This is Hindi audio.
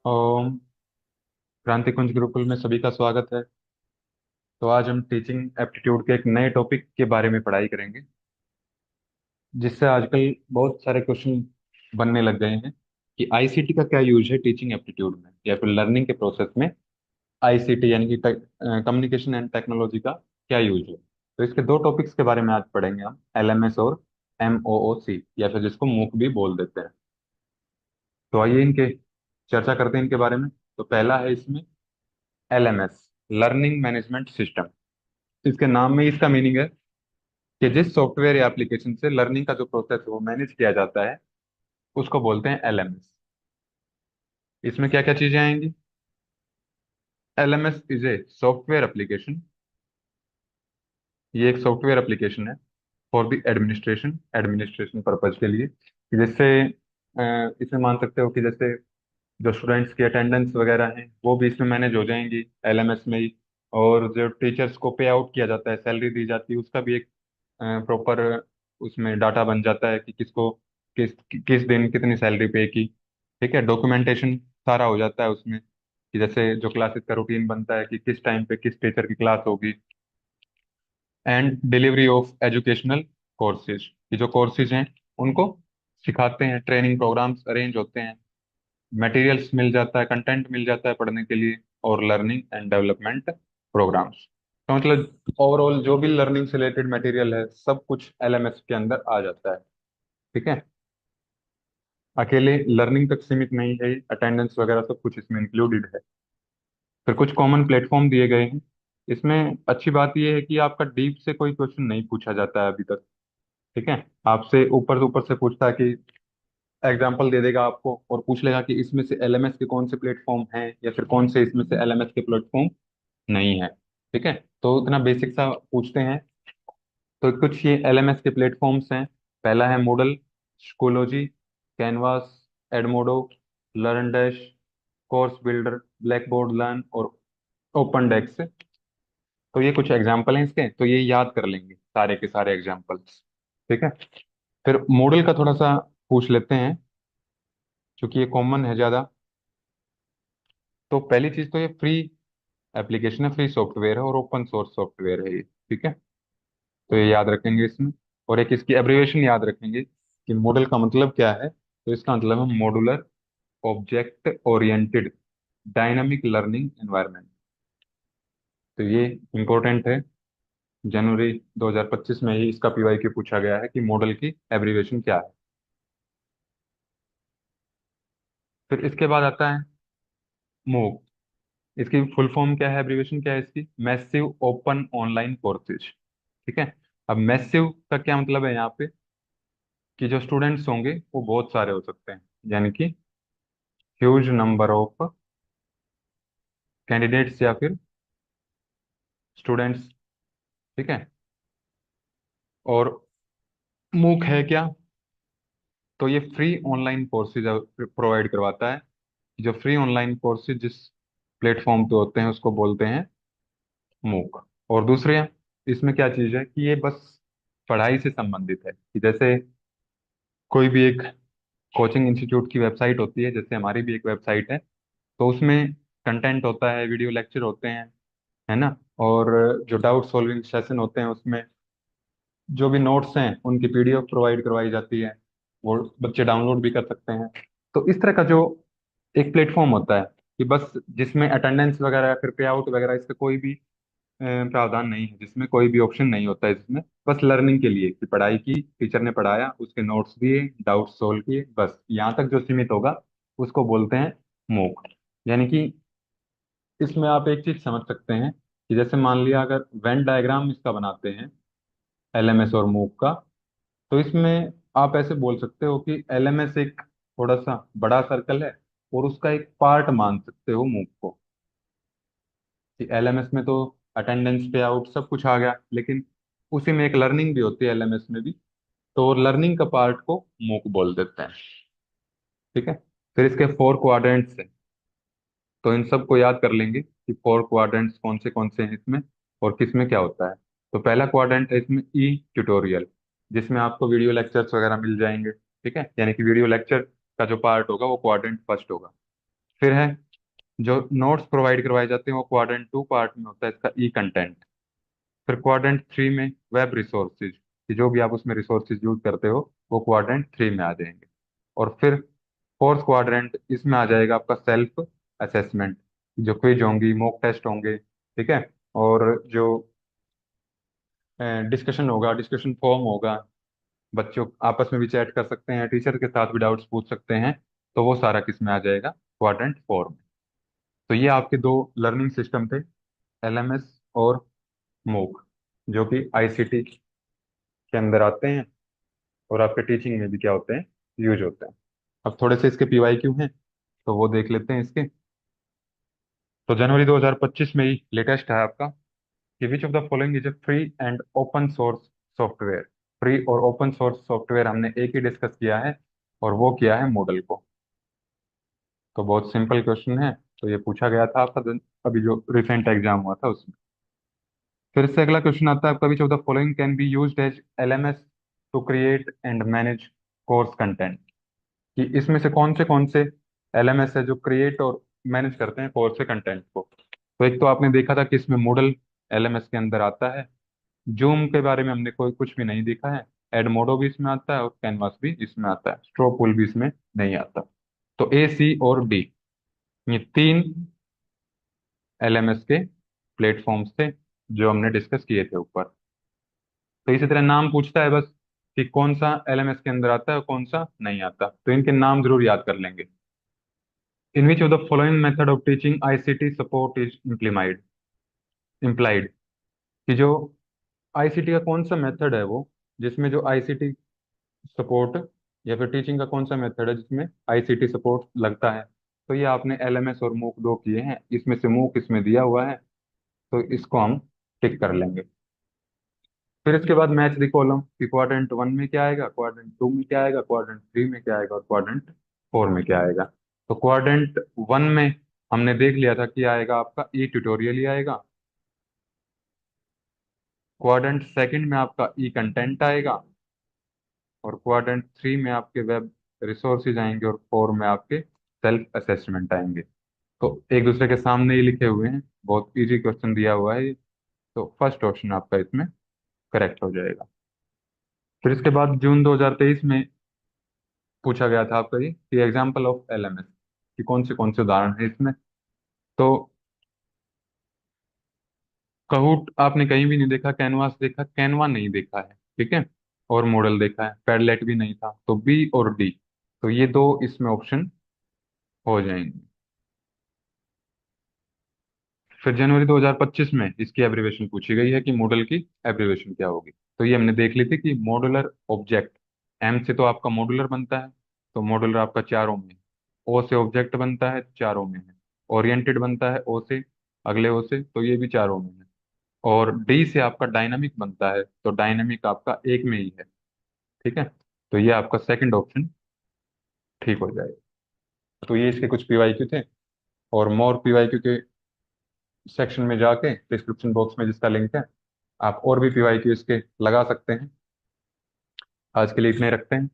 ओम। क्रांति कुंज गुरुकुल में सभी का स्वागत है। तो आज हम टीचिंग एप्टीट्यूड के एक नए टॉपिक के बारे में पढ़ाई करेंगे, जिससे आजकल बहुत सारे क्वेश्चन बनने लग गए हैं कि आईसीटी का क्या यूज है टीचिंग एप्टीट्यूड में या फिर लर्निंग के प्रोसेस में। आईसीटी यानी कि कम्युनिकेशन एंड टेक्नोलॉजी का क्या यूज है। तो इसके दो टॉपिक्स के बारे में आज पढ़ेंगे हम, एलएमएस और एमओओसी, या फिर जिसको मूक भी बोल देते हैं। तो आइए इनके चर्चा करते हैं इनके बारे में। तो पहला है इसमें एलएमएस, लर्निंग मैनेजमेंट सिस्टम। इसके नाम में इसका मीनिंग है कि जिस सॉफ्टवेयर या एप्लीकेशन से लर्निंग का जो प्रोसेस है वो मैनेज किया जाता है, उसको बोलते हैं एलएमएस। इसमें क्या क्या चीजें आएंगी? LMS is a software application. ये एक सॉफ्टवेयर एप्लीकेशन है for the administration, administration purpose के लिए, कि जैसे इसमें मान सकते हो कि जैसे जो स्टूडेंट्स की अटेंडेंस वगैरह हैं वो भी इसमें मैनेज हो जाएंगी एलएमएस में ही। और जो टीचर्स को पे आउट किया जाता है, सैलरी दी जाती है, उसका भी एक प्रॉपर उसमें डाटा बन जाता है कि किसको किस किस दिन कितनी सैलरी पे की। ठीक है, डॉक्यूमेंटेशन सारा हो जाता है उसमें, कि जैसे जो क्लासेस का रूटीन बनता है कि किस टाइम पे किस टीचर की क्लास होगी। And delivery of educational courses, कि जो कोर्सेज हैं उनको सिखाते हैं, ट्रेनिंग प्रोग्राम्स अरेंज होते हैं, मटेरियल्स मिल जाता है, कंटेंट मिल जाता है पढ़ने के लिए, और लर्निंग एंड डेवलपमेंट प्रोग्राम्स। तो मतलब ओवरऑल जो भी लर्निंग से रिलेटेड मटेरियल है सब कुछ एलएमएस के अंदर आ जाता है। ठीक है, अकेले लर्निंग तक सीमित नहीं है, अटेंडेंस वगैरह सब कुछ इसमें इंक्लूडेड है। फिर कुछ कॉमन प्लेटफॉर्म दिए गए हैं। इसमें अच्छी बात यह है कि आपका डीप से कोई क्वेश्चन नहीं पूछा जाता है अभी तक। ठीक है, आपसे ऊपर से पूछता है कि एग्जाम्पल दे देगा आपको और पूछ लेगा कि इसमें से एलएमएस के कौन से प्लेटफॉर्म हैं या फिर कौन से इसमें से एलएमएस के प्लेटफॉर्म नहीं है। ठीक है, तो इतना बेसिक सा पूछते हैं। तो कुछ ये एलएमएस के प्लेटफॉर्म्स हैं। पहला है Moodle, Schoology, Canvas, Edmodo, Learn Dash, course builder, Blackboard Learn और ओपन डेस्क। तो ये कुछ एग्जाम्पल हैं इसके, तो ये याद कर लेंगे सारे के सारे एग्जाम्पल्स। ठीक है, फिर मूडल का थोड़ा सा पूछ लेते हैं, क्योंकि ये कॉमन है ज़्यादा। तो पहली चीज़ तो ये फ्री एप्लीकेशन है, फ्री सॉफ्टवेयर है और ओपन सोर्स सॉफ्टवेयर है ये। ठीक है, तो ये याद रखेंगे इसमें। और एक इसकी एब्रिविएशन याद रखेंगे कि मॉडल का मतलब क्या है। तो इसका मतलब है modular object oriented dynamic learning environment. तो ये इंपॉर्टेंट है। जनवरी 2025 में ही इसका पीवाईक्यू पूछा गया है कि मॉडल की एब्रिविएशन क्या है। फिर इसके बाद आता है मूक। इसकी फुल फॉर्म क्या है, एब्रिविएशन क्या है इसकी? Massive open online courses. ठीक है, अब मैसिव का क्या मतलब है यहाँ पे? कि जो स्टूडेंट्स होंगे वो बहुत सारे हो सकते हैं, यानी कि ह्यूज नंबर ऑफ कैंडिडेट्स या फिर स्टूडेंट्स। ठीक है, और मूक है क्या? तो ये फ्री ऑनलाइन कोर्सेज प्रोवाइड करवाता है। जो फ्री ऑनलाइन कोर्सेज जिस प्लेटफॉर्म पे होते हैं उसको बोलते हैं मूक। और दूसरे, इसमें क्या चीज़ है कि ये बस पढ़ाई से संबंधित है, कि जैसे कोई भी एक कोचिंग इंस्टीट्यूट की वेबसाइट होती है, जैसे हमारी भी एक वेबसाइट है, तो उसमें कंटेंट होता है, वीडियो लेक्चर होते हैं, है ना, और जो डाउट सॉल्विंग सेशन होते हैं उसमें जो भी नोट्स हैं उनकी पीडीएफ प्रोवाइड करवाई जाती है, वो बच्चे डाउनलोड भी कर सकते हैं। तो इस तरह का जो एक प्लेटफॉर्म होता है, कि बस जिसमें अटेंडेंस वगैरह या फिर पे आउट वगैरह इसका कोई भी प्रावधान नहीं है, जिसमें कोई भी ऑप्शन नहीं होता है, जिसमें बस लर्निंग के लिए कि पढ़ाई की, टीचर ने पढ़ाया, उसके नोट्स दिए, डाउट सोल्व किए, बस यहाँ तक जो सीमित होगा उसको बोलते हैं मूक। यानी कि इसमें आप एक चीज समझ सकते हैं कि जैसे मान लिया अगर वेन डायग्राम इसका बनाते हैं एलएमएस और मूक का, तो इसमें आप ऐसे बोल सकते हो कि एलएमएस एक थोड़ा सा बड़ा सर्कल है और उसका एक पार्ट मान सकते हो मूक को। कि एलएमएस में तो अटेंडेंस पे आउट सब कुछ आ गया, लेकिन उसी में एक लर्निंग भी होती है एलएमएस में भी, तो लर्निंग का पार्ट को मूक बोल देते हैं। ठीक है, फिर इसके फोर क्वाड्रेंट्स हैं। तो इन सब को याद कर लेंगे कि फोर क्वाड्रेंट्स कौन से हैं इसमें और किस में क्या होता है। तो पहला क्वाड्रेंट है इसमें ई ट्यूटोरियल, जिसमें आपको वीडियो लेक्चर्स वगैरह मिल जाएंगे। ठीक है, यानी कि वीडियो लेक्चर का जो पार्ट होगा वो क्वाड्रेंट फर्स्ट होगा। फिर है जो नोट्स प्रोवाइड करवाए जाते हैं वो क्वाड्रेंट 2 पार्ट में होता है इसका ई कंटेंट। फिर क्वाड्रेंट 3 में वेब रिसोर्सेज, कि जो भी आप उसमें रिसोर्सेज यूज करते हो वो क्वाड्रेंट 3 में आ जाएंगे। और फिर फोर्थ क्वाड्रेंट इसमें आ जाएगा आपका सेल्फ असेसमेंट, जो क्विज होंगी, मॉक टेस्ट होंगे, ठीक है, और जो डिस्कशन होगा, डिस्कशन फॉर्म होगा, बच्चों आपस में भी चैट कर सकते हैं, टीचर के साथ भी डाउट्स पूछ सकते हैं, तो वो सारा किस में आ जाएगा, क्वाड्रेंट 4 में। तो ये आपके दो लर्निंग सिस्टम थे, एलएमएस और मूक, जो कि आईसीटी के अंदर आते हैं और आपके टीचिंग में भी क्या होते हैं, यूज होते हैं। अब थोड़े से इसके पीवाईक्यू हैं, तो वो देख लेते हैं इसके। तो जनवरी 2025 में ही लेटेस्ट है आपका कि विच of the following is a free and open source software. Free और ओपन सोर्स सॉफ्टवेयर हमने एक ही डिस्कस किया है, और वो किया है मॉडल को। तो बहुत सिंपल क्वेश्चन है, तो ये पूछा गया था आपका अभी जो रिसेंट एग्जाम हुआ था उसमें। फिर से अगला क्वेश्चन आता है आपका, which of the following can be used as LMS to create and manage course content. कि इसमें से कौन से एलएमएस है जो क्रिएट और मैनेज करते हैं कोर्स के कंटेंट को। तो एक तो आपने देखा था कि इसमें मूडल एलएमएस के अंदर आता है। जूम के बारे में हमने कोई कुछ भी नहीं देखा है। एडमोडो भी इसमें आता है और कैनवास भी इसमें आता है, स्ट्रोपुल भी इसमें नहीं आता। तो ए, सी और डी, ये तीन एलएमएस के प्लेटफॉर्म्स थे जो हमने डिस्कस किए थे ऊपर। तो इसी तरह नाम पूछता है बस कि कौन सा एलएमएस के अंदर आता है और कौन सा नहीं आता, तो इनके नाम जरूर याद कर लेंगे। In which of the following method of teaching ICT support is implemented implied. कि जो आईसीटी का कौन सा मेथड है वो, जिसमें जो आईसीटी सपोर्ट, या फिर टीचिंग का कौन सा मेथड है जिसमें आईसीटी सपोर्ट लगता है। तो ये आपने एलएमएस और मूक दो किए हैं, इसमें से मूक इसमें दिया हुआ है, तो इसको हम टिक कर लेंगे। फिर इसके बाद मैच द कॉलम कि क्वाड्रेंट 1 में क्या आएगा, क्वाड्रेंट 2 में क्या आएगा, क्वाड्रेंट 3 में क्या आएगा और क्वाड्रेंट 4 में क्या आएगा। तो क्वाड्रेंट 1 में हमने देख लिया था कि आएगा आपका ई ट्यूटोरियल ही आएगा। क्वाड्रेंट सेकंड में आपका ई कंटेंट आएगा। और क्वाड्रेंट 3 में आपके वेब रिसोर्सेज आएंगे। और 4 में आपके सेल्फ असेसमेंट आएंगे। तो एक दूसरे के सामने ही लिखे हुए हैं, बहुत इजी क्वेश्चन दिया हुआ है ये। तो फर्स्ट ऑप्शन आपका इसमें करेक्ट हो जाएगा। फिर इसके बाद जून 2023 में पूछा गया था आपका ये कि एग्जाम्पल ऑफ एलएमएस, कि कौन से उदाहरण है इसमें। तो कहूट आपने कहीं भी नहीं देखा, कैनवास देखा, कैनवा नहीं देखा है, ठीक है, और मॉडल देखा है, पैडलेट भी नहीं था, तो बी और डी, तो ये दो इसमें ऑप्शन हो जाएंगे। फिर जनवरी 2025 में इसकी एब्रीवेशन पूछी गई है कि मॉडल की एब्रीवेशन क्या होगी। तो ये हमने देख ली थी कि मॉडुलर ऑब्जेक्ट, एम से तो आपका मॉडुलर बनता है, तो मॉडुलर आपका चारों में है। ओ से ऑब्जेक्ट बनता है, चारों में है। ओरिएंटेड बनता है ओ से, अगले ओ से, तो ये भी चारों में है। और डी से आपका डायनामिक बनता है, तो डायनामिक आपका एक में ही है, ठीक है। तो ये आपका सेकंड ऑप्शन ठीक हो जाएगा। तो ये इसके कुछ पीवाईक्यू थे। और मोर पीवाईक्यू के सेक्शन में जाके डिस्क्रिप्शन बॉक्स में जिसका लिंक है, आप और भी पीवाईक्यू इसके लगा सकते हैं। आज के लिए इतने रखते हैं।